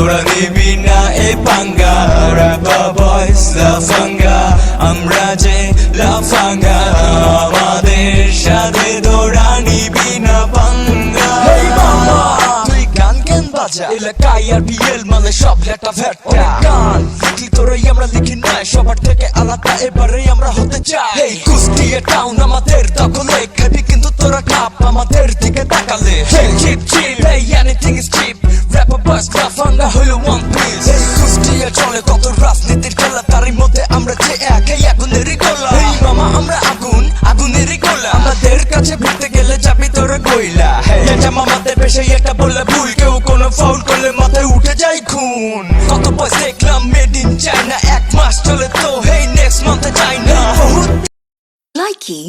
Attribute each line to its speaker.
Speaker 1: তোরা নিবি না এ পাঙ্গা রাপা বয়স লাফাঙ্গা আমরা যে লাফাঙ্গা আমাদের সাথে তোরা নিবি না পাঙ্গা তুই গান কেন বাজা এলাকায় আর বিএল মানে সব লেটা ভেটা গান লিখলি তোরাই আমরা লিখি না সবার থেকে আলাদা এবারে আমরা হতে চাই এই কুষ্টিয়া টাউন আমাদের দখলে খাবি কিন্তু তোরা খাপ আমাদের দিকে তাকালে চিপ চিপ এই এনিথিং ইজ চিপ র্যাপার বাস লাফাঙ্গা হলো ওয়ান পিস এই কুষ্টিয়া চলে কত রাজনীতির খেলা তারই মধ্যে আমরা যে এক এই আগুনেরই গোলা এই মামা আমরা আগুন আগুনেরই গোলা আমাদের কাছে ভিড়তে গেলে যাবি তোরা গইলা এটা মামাদের পেশে এটা বললে ভুল কেউ কোনো ফাউল করলে মাথায় উঠে যায় খুন কত বয়স দেখলাম মেড ইন চায়না এক মাস চলে তো হেই নেক্সট মান্থে যাই না
Speaker 2: Likey